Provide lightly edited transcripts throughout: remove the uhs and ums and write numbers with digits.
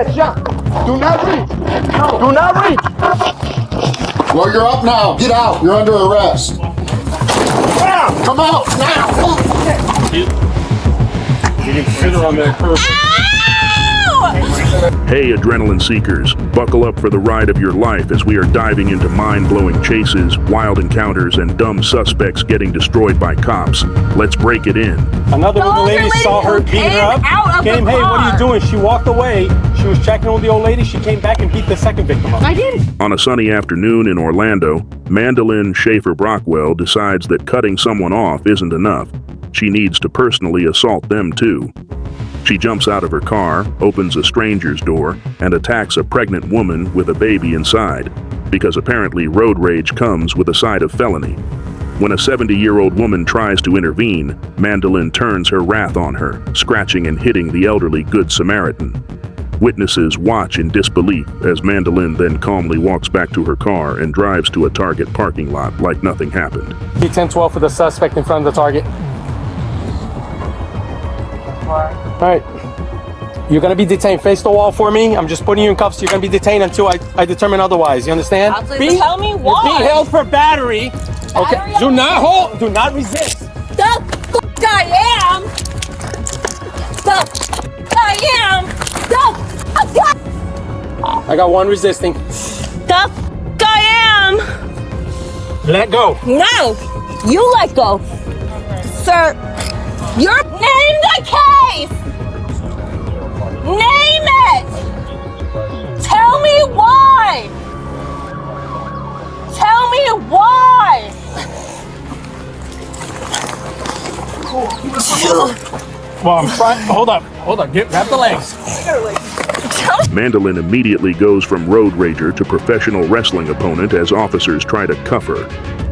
get shot. Do not reach. Do not reach. Well, you're up now. Get out. You're under arrest. Come out now. You can sit her on that curb. Hey, adrenaline seekers, buckle up for the ride of your life as we are diving into mind-blowing chases, wild encounters, and dumb suspects getting destroyed by cops. Let's break it in. Another little lady saw her beat her up. Came, hey, what are you doing? She walked away. She was checking on the old lady. She came back and beat the second victim up. I did. On a sunny afternoon in Orlando, Mandolyn Schaefer Brockwell decides that cutting someone off isn't enough. She needs to personally assault them too. She jumps out of her car, opens a stranger's door, and attacks a pregnant woman with a baby inside, because apparently road rage comes with a side of felony. When a 70-year-old woman tries to intervene, Mandolyn turns her wrath on her, scratching and hitting the elderly Good Samaritan. Witnesses watch in disbelief as Mandolyn then calmly walks back to her car and drives to a Target parking lot like nothing happened. P1012 for the suspect in front of the Target. All right, you're gonna be detained. Face the wall for me. I'm just putting you in cuffs. You're gonna be detained until I determine otherwise. You understand? Tell me why. You're being held for battery. Okay. Do not hold. Do not resist. The f I am. The f I am. The f I got one resisting. The f I am. Let go. No, you let go, sir. You're name the case. Name it. Tell me why. Tell me why. Well, I'm trying. Hold up. Grab the legs. Mandolyn immediately goes from road rager to professional wrestling opponent as officers try to cuff her.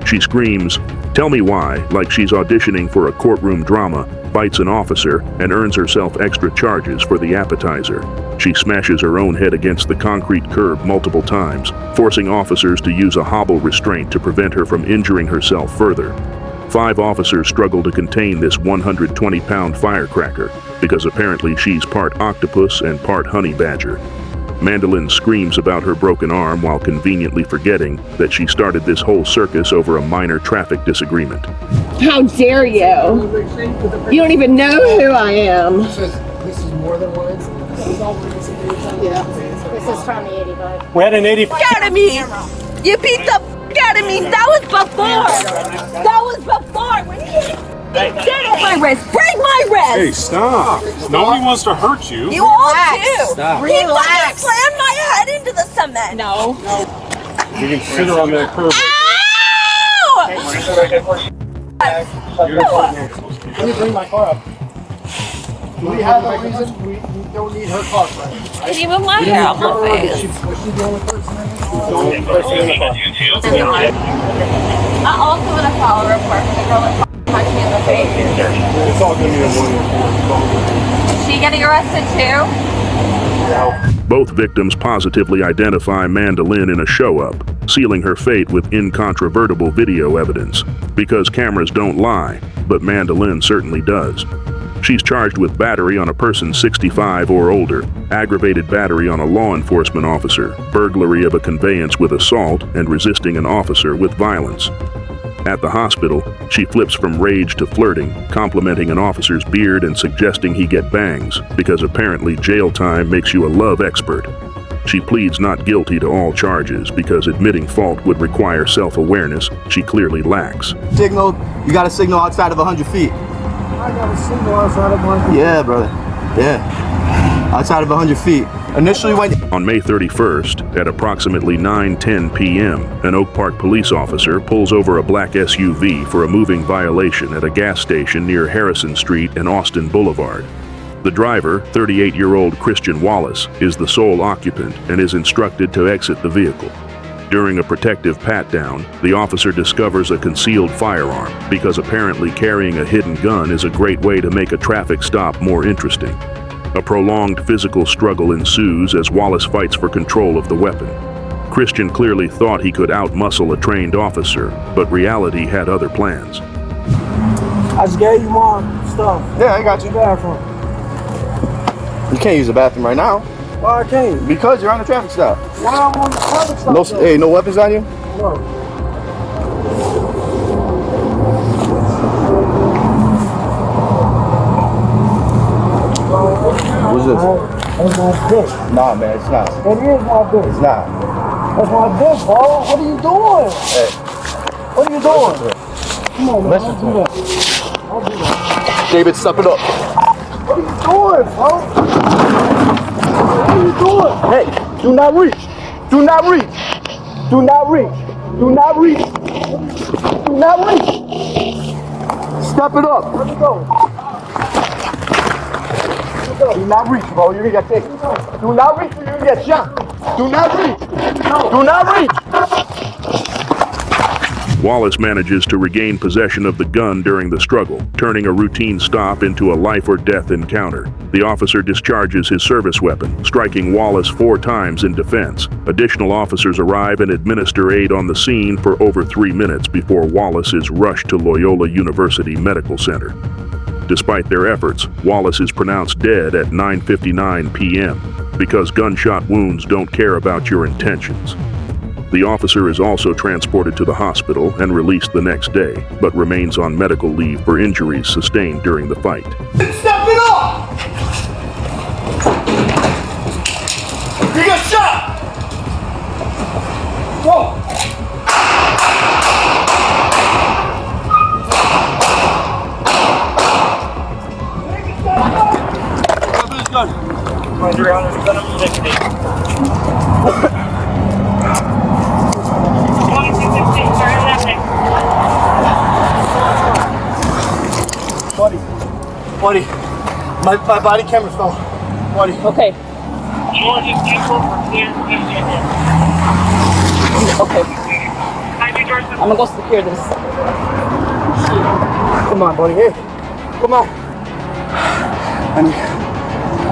She screams, "Tell me why," like she's auditioning for a courtroom drama, bites an officer, and earns herself extra charges for the appetizer. She smashes her own head against the concrete curb multiple times, forcing officers to use a hobble restraint to prevent her from injuring herself further. 5 officers struggle to contain this 120-pound firecracker because apparently she's part octopus and part honey badger. Mandolyn screams about her broken arm while conveniently forgetting that she started this whole circus over a minor traffic disagreement. How dare you? You don't even know who I am. This is more than one incident. Yeah. This is from the 85. We had an 85. Out of me. You beat the f out of me. That was before. That was before. When you break my wrist. Break my wrist. Hey, stop. Nobody wants to hurt you. You all do. Stop. He fucking slammed my head into the cement. No. You can sit her on that curb. Let me bring my car up. We have a reason we don't need her car for it. Can you move my hair out my face? Was she the only person in the I also want a follow report for the girl that punched me in the face. It's all going to be a one. Is she getting arrested too? Both victims positively identify Mandolyn in a show-up, sealing her fate with incontrovertible video evidence. Because cameras don't lie, but Mandolyn certainly does. She's charged with battery on a person 65 or older, aggravated battery on a law enforcement officer, burglary of a conveyance with assault, and resisting an officer with violence. At the hospital, she flips from rage to flirting, complimenting an officer's beard and suggesting he get bangs, because apparently jail time makes you a love expert. She pleads not guilty to all charges because admitting fault would require self-awareness she clearly lacks. Signal, you got a signal outside of 100 feet. I got a signal outside of 100 feet. Yeah, brother. Yeah. Outside of 100 feet. Initially went... On May 31st, at approximately 9:10 p.m., an Oak Park police officer pulls over a black SUV for a moving violation at a gas station near Harrison Street and Austin Boulevard. The driver, 38-year-old Christian Wallace, is the sole occupant and is instructed to exit the vehicle. During a protective pat-down, the officer discovers a concealed firearm because apparently carrying a hidden gun is a great way to make a traffic stop more interesting. A prolonged physical struggle ensues as Wallace fights for control of the weapon. Christian clearly thought he could outmuscle a trained officer, but reality had other plans. I just gave you more stuff. Yeah, I got you. Bathroom. You can't use the bathroom right now. Why I can't? Because you're on a traffic stop. Why I'm on the traffic stop? No, hey, no weapons on you? No. What's this? That's my dick. Nah, man, it's not. It is my dick. It's not. That's my dick, bro. What are you doing? Hey, What are you doing? Come on, man. listen Don't to do me. that. Don't do that. David, step it up. What are you doing, bro? What are you doing? Hey, do not reach. Do not reach. Do not reach. Do not reach. Do not reach. Step it up. Where'd you go? Do not reach, bro. You're gonna get taken. Do not reach or you're gonna get shot. Do not reach. Do not reach. Wallace manages to regain possession of the gun during the struggle, turning a routine stop into a life-or-death encounter. The officer discharges his service weapon, striking Wallace 4 times in defense. Additional officers arrive and administer aid on the scene for over 3 minutes before Wallace is rushed to Loyola University Medical Center. Despite their efforts, Wallace is pronounced dead at 9:59 p.m. because gunshot wounds don't care about your intentions. The officer is also transported to the hospital and released the next day, but remains on medical leave for injuries sustained during the fight. Step it up. You got shot. Whoa. Buddy, my body camera fell. Buddy. Okay. Okay. I'm gonna go secure this. Come on, buddy. Hey. Come on.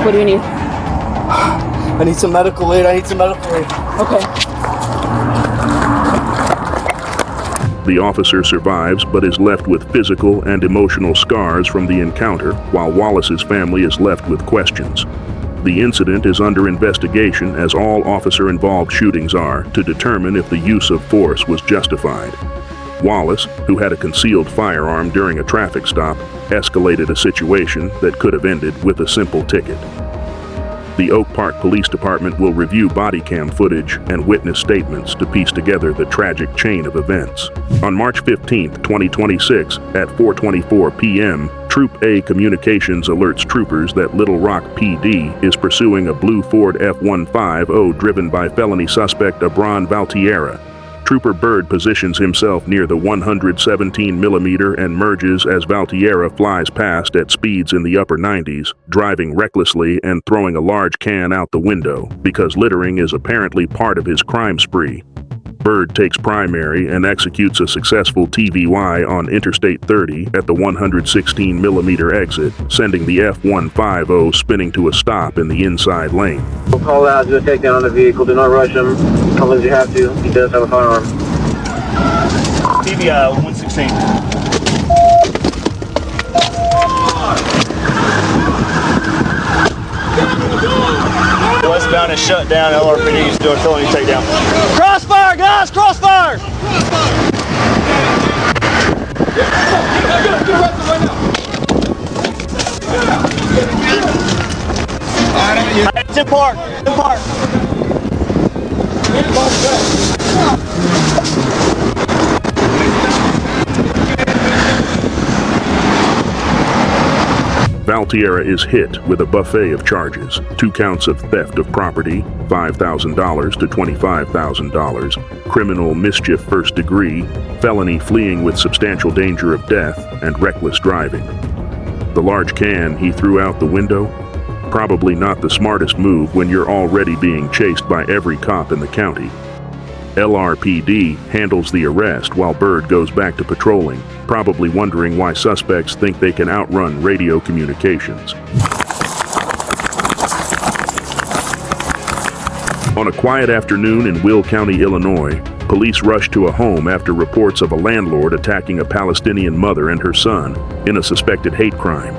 What do you need? I need some medical aid. Okay. The officer survives but is left with physical and emotional scars from the encounter, while Wallace's family is left with questions. The incident is under investigation, as all officer-involved shootings are, to determine if the use of force was justified. Wallace, who had a concealed firearm during a traffic stop, escalated a situation that could have ended with a simple ticket. The Oak Park Police Department will review body cam footage and witness statements to piece together the tragic chain of events. On March 15, 2026, at 4:24 p.m., Troop A Communications alerts troopers that Little Rock PD is pursuing a blue Ford F-150 driven by felony suspect Abron Valtierra. Trooper Bird positions himself near the 117mm and merges as Valtierra flies past at speeds in the upper 90s, driving recklessly and throwing a large can out the window, because littering is apparently part of his crime spree. Bird takes primary and executes a successful TVY on Interstate 30 at the 116mm exit, sending the F-150 spinning to a stop in the inside lane. We'll call out, do a takedown on the vehicle, do not rush him, call as you have to, he does have a firearm. TVI 116. Westbound is shut down. LRPD is doing a felony takedown. Crossfire, guys! Crossfire! It's in park. In park. Valtierra is hit with a buffet of charges: 2 counts of theft of property, $5,000 to $25,000, criminal mischief first degree, felony fleeing with substantial danger of death, and reckless driving. The large can he threw out the window? Probably not the smartest move when you're already being chased by every cop in the county. LRPD handles the arrest while Bird goes back to patrolling, probably wondering why suspects think they can outrun radio communications. On a quiet afternoon in Will County, Illinois, police rush to a home after reports of a landlord attacking a Palestinian mother and her son in a suspected hate crime.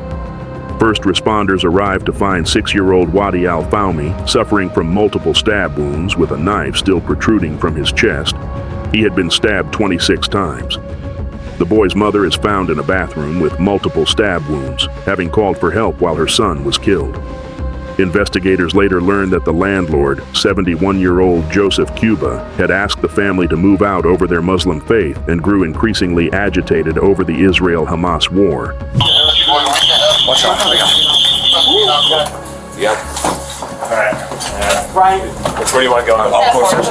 First responders arrived to find 6-year-old Wadi Al-Fahmy suffering from multiple stab wounds with a knife still protruding from his chest. He had been stabbed 26 times. The boy's mother is found in a bathroom with multiple stab wounds, having called for help while her son was killed. Investigators later learned that the landlord, 71-year-old Joseph Cuba, had asked the family to move out over their Muslim faith and grew increasingly agitated over the Israel-Hamas war. Watch out. Yep. Alright. Right. Which way do you want to go? All closer.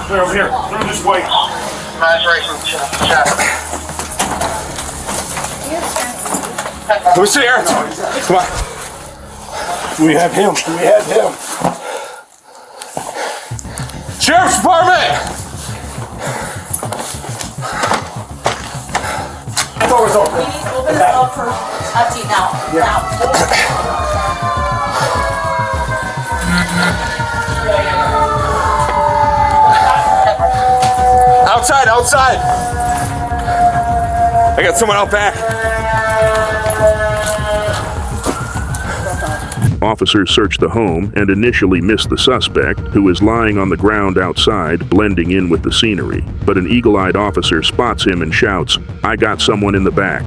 They're over here. Through this way. Who's here? Come on. We have him. We have him. Sheriff's Department! Door's open. Open it up for Ati now. Outside, outside! I got someone out back. Officers searched the home and initially missed the suspect, who is lying on the ground outside, blending in with the scenery. But an eagle-eyed officer spots him and shouts, "I got someone in the back."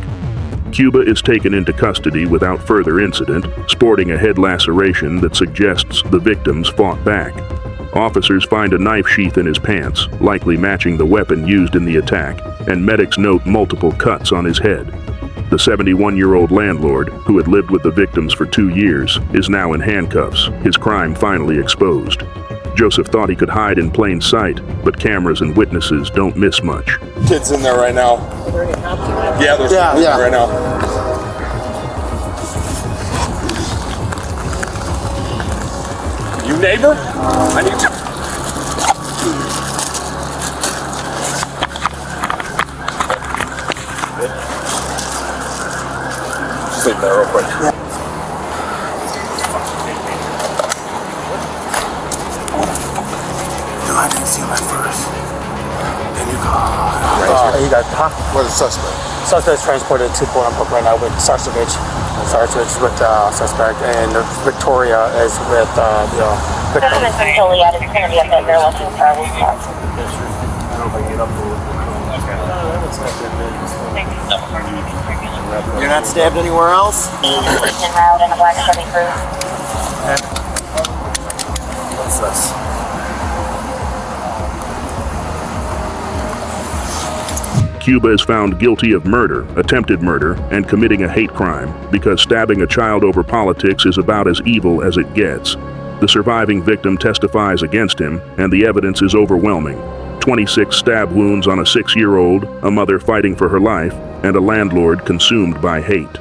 Cuba is taken into custody without further incident, sporting a head laceration that suggests the victims fought back. Officers find a knife sheath in his pants, likely matching the weapon used in the attack, and medics note multiple cuts on his head. The 71-year-old landlord, who had lived with the victims for 2 years, is now in handcuffs, his crime finally exposed. Joseph thought he could hide in plain sight, but cameras and witnesses don't miss much. Kids in there right now. Yeah, there's kids in there right now. You neighbor? I need to... Just leave that real quick. I didn't see him at first. Then you You got, huh? Where's the suspect? Suspect is transported to Bournemouth right now with Sarcevich. Sarcevich with suspect, and Victoria is with the victim. You're not stabbed anywhere else? What's this? Cuba is found guilty of murder, attempted murder, and committing a hate crime because stabbing a child over politics is about as evil as it gets. The surviving victim testifies against him, and the evidence is overwhelming. 26 stab wounds on a 6-year-old, a mother fighting for her life, and a landlord consumed by hate.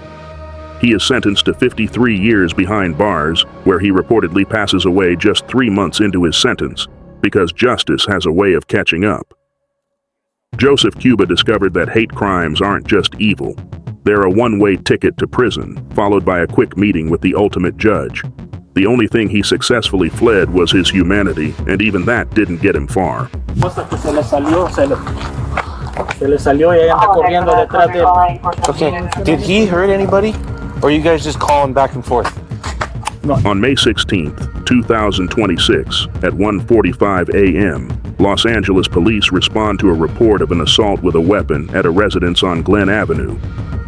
He is sentenced to 53 years behind bars, where he reportedly passes away just 3 months into his sentence, because justice has a way of catching up. Joseph Cuba discovered that hate crimes aren't just evil. They're a one-way ticket to prison, followed by a quick meeting with the ultimate judge. The only thing he successfully fled was his humanity, and even that didn't get him far. Okay, did he hurt anybody? Or are you guys just calling back and forth? On May 16th, 2026, at 1:45 a.m., Los Angeles police respond to a report of an assault with a weapon at a residence on Glen Avenue.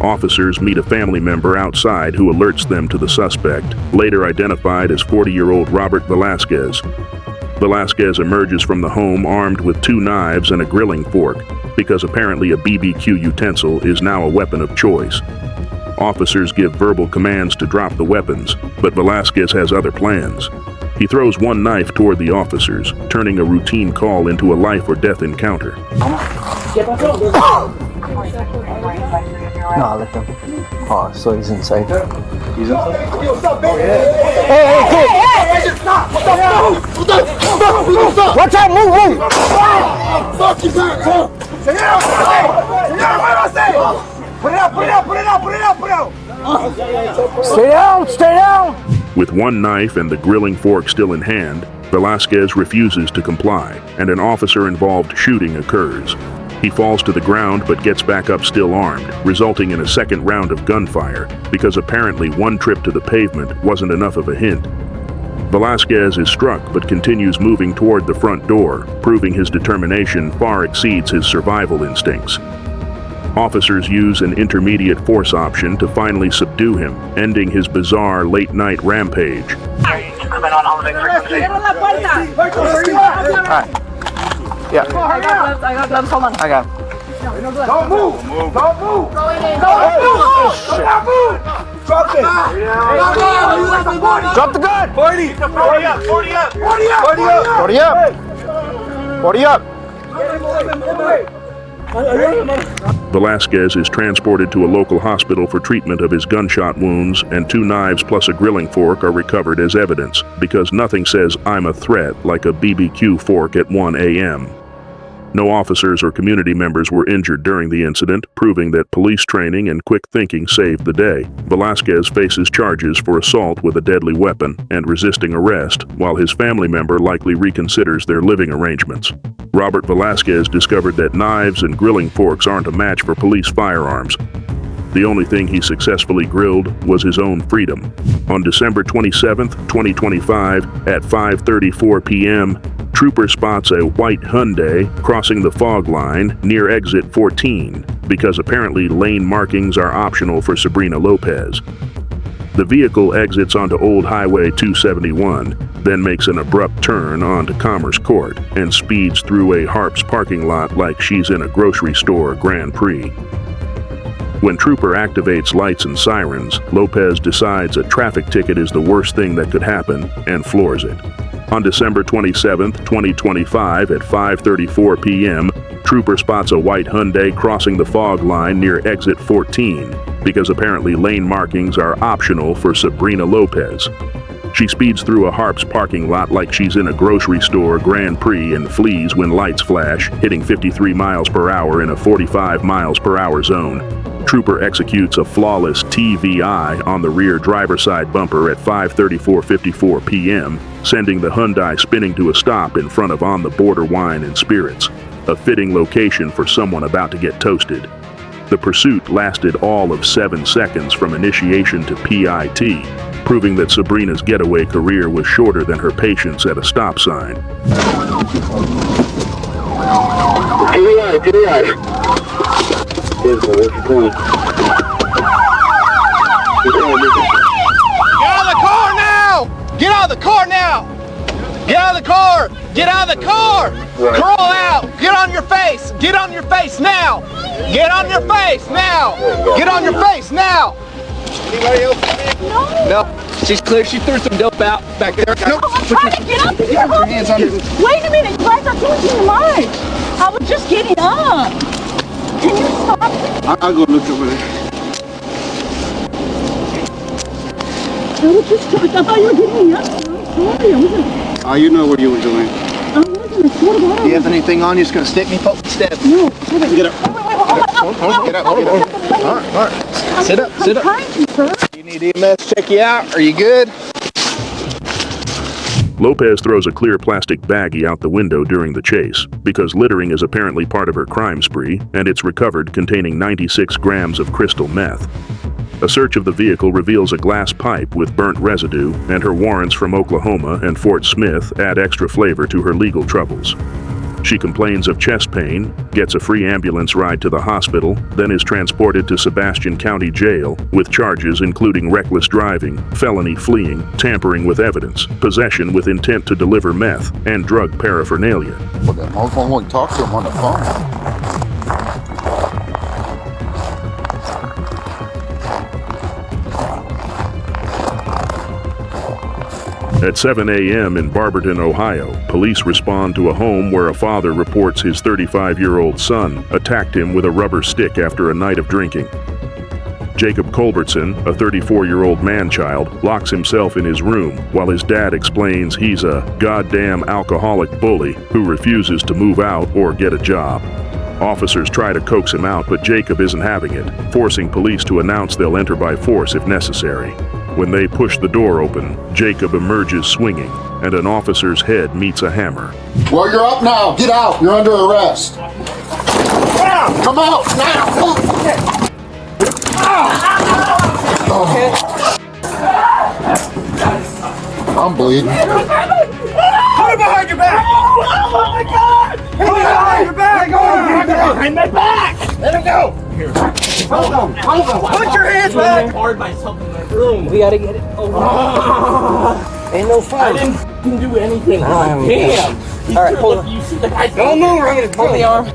Officers meet a family member outside who alerts them to the suspect, later identified as 40-year-old Robert Velasquez. Velasquez emerges from the home armed with 2 knives and a grilling fork, because apparently a BBQ utensil is now a weapon of choice. Officers give verbal commands to drop the weapons, but Velasquez has other plans. He throws one knife toward the officers, turning a routine call into a life-or-death encounter. No, let them. Oh, so he's inside. He's inside? Watch out, move! Fuck you back, Put it out! Stay down! With one knife and the grilling fork still in hand, Velasquez refuses to comply, and an officer-involved shooting occurs. He falls to the ground but gets back up still armed, resulting in a second round of gunfire because apparently one trip to the pavement wasn't enough of a hint. Velasquez is struck but continues moving toward the front door, proving his determination far exceeds his survival instincts. Officers use an intermediate force option to finally subdue him, ending his bizarre late-night rampage. Yeah. I got gloves, hold on. I got. Don't move! Don't move! Drop it! Drop the gun! 40 up, 40 up. 40 up! 40 up! Velasquez is transported to a local hospital for treatment of his gunshot wounds, and 2 knives plus a grilling fork are recovered as evidence, because nothing says "I'm a threat" like a BBQ fork at 1 a.m. No officers or community members were injured during the incident, proving that police training and quick thinking saved the day. Velasquez faces charges for assault with a deadly weapon and resisting arrest, while his family member likely reconsiders their living arrangements. Robert Velasquez discovered that knives and grilling forks aren't a match for police firearms. The only thing he successfully grilled was his own freedom. On December 27, 2025, at 5:34 p.m., Trooper spots a white Hyundai crossing the fog line near exit 14 because apparently lane markings are optional for Sabrina Lopez. The vehicle exits onto Old Highway 271, then makes an abrupt turn onto Commerce Court and speeds through a Harps parking lot like she's in a grocery store Grand Prix. When Trooper activates lights and sirens, Lopez decides a traffic ticket is the worst thing that could happen and floors it. On December 27, 2025 at 5:34 p.m., Trooper spots a white Hyundai crossing the fog line near exit 14 because apparently lane markings are optional for Sabrina Lopez. She speeds through a Harps parking lot like she's in a grocery store Grand Prix and flees when lights flash, hitting 53 miles per hour in a 45 miles per hour zone. Trooper executes a flawless TVI on the rear driver's side bumper at 5:34:54 p.m., sending the Hyundai spinning to a stop in front of On the Border Wine and Spirits, a fitting location for someone about to get toasted. The pursuit lasted all of 7 seconds from initiation to PIT, proving that Sabrina's getaway career was shorter than her patience at a stop sign. Get out of the car now! Get out of the car now! Get out of the car! Get out of the car! Crawl out! Get on your face! Get on your face now! Get on your face now! Get on your face now! Anybody else? No. She's clear. She threw some dope out back there. No, I'm trying to get up to your hands under. Wait a minute, you guys are doing too much. I was just getting up. Can you stop? I'll go look over there. I thought you were getting me up. I'm sorry. I wasn't. You know what you were doing. I wasn't. I swear to God. Do you have anything on you? Just gonna stick me, poke, step. No. Get up. Hold Get up. All right. Sit up. I'm trying to, sir. You need EMS check you out? Are you good? Lopez throws a clear plastic baggie out the window during the chase, because littering is apparently part of her crime spree, and it's recovered containing 96 grams of crystal meth. A search of the vehicle reveals a glass pipe with burnt residue, and her warrants from Oklahoma and Fort Smith add extra flavor to her legal troubles. She complains of chest pain, gets a free ambulance ride to the hospital, then is transported to Sebastian County Jail with charges including reckless driving, felony fleeing, tampering with evidence, possession with intent to deliver meth, and drug paraphernalia. Well, that motherfucker won't talk to him on the phone. At 7 a.m. in Barberton, Ohio, police respond to a home where a father reports his 35-year-old son attacked him with a rubber stick after a night of drinking. Jacob Culbertson, a 34-year-old man-child, locks himself in his room while his dad explains he's a goddamn alcoholic bully who refuses to move out or get a job. Officers try to coax him out, but Jacob isn't having it, forcing police to announce they'll enter by force if necessary. When they push the door open, Jacob emerges swinging, and an officer's head meets a hammer. Well, you're up now. Get out. You're under arrest. Come out now! I'm bleeding. Put it behind your back! Oh my God! Put it behind your back! Behind my back! Let him go! Here. Hold on. Put your hands back! Hard myself in my room. We gotta get it over. Ain't no fun. I didn't do anything. Damn. All right, hold on. You see the guy's Don't move. I'm gonna hold the arm.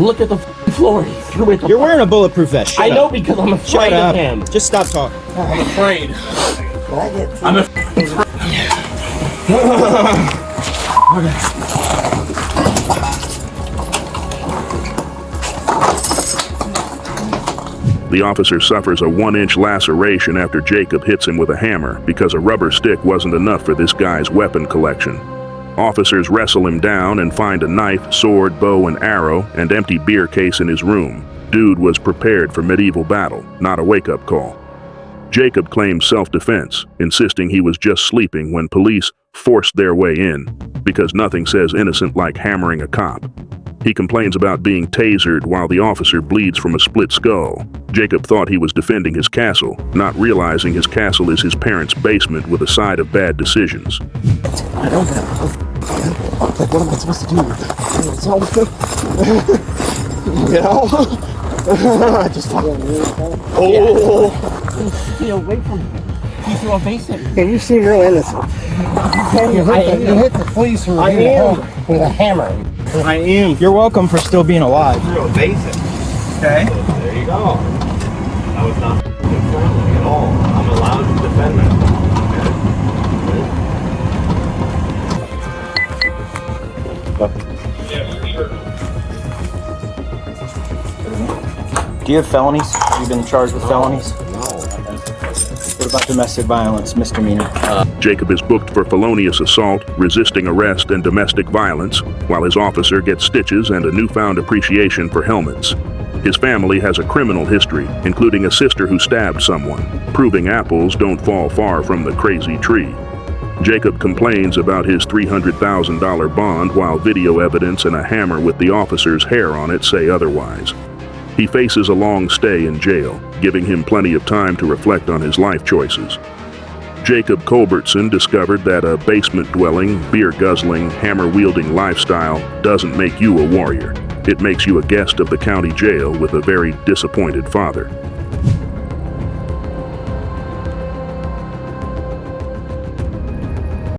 Look at the floor. He threw it. You're wearing a bulletproof vest. I know because I'm afraid Shut up. of him. Just stop talking. I'm afraid. I'm afraid. The officer suffers a 1-inch laceration after Jacob hits him with a hammer because a rubber stick wasn't enough for this guy's weapon collection. Officers wrestle him down and find a knife, sword, bow, and arrow, and empty beer case in his room. Dude was prepared for medieval battle, not a wake-up call. Jacob claims self-defense, insisting he was just sleeping when police forced their way in, because nothing says innocent like hammering a cop. He complains about being tasered while the officer bleeds from a split skull. Jacob thought he was defending his castle, not realizing his castle is his parents' basement with a side of bad decisions. I don't know. Like, what am I supposed to do? It's all you know? I just Stay away from him. He's so evasive. And you seem real innocent. You hit the police with a hammer. I am. You're welcome for still being alive. Real evasive. Okay? There you go. I was not friendly at all. I'm allowed to defend myself. Do you have felonies? Have you been charged with felonies? What about domestic violence, misdemeanor? Jacob is booked for felonious assault, resisting arrest, and domestic violence, while his officer gets stitches and a newfound appreciation for helmets. His family has a criminal history, including a sister who stabbed someone, proving apples don't fall far from the crazy tree. Jacob complains about his $300,000 bond while video evidence and a hammer with the officer's hair on it say otherwise. He faces a long stay in jail, giving him plenty of time to reflect on his life choices. Jacob Culbertson discovered that a basement-dwelling, beer-guzzling, hammer-wielding lifestyle doesn't make you a warrior. It makes you a guest of the county jail with a very disappointed father.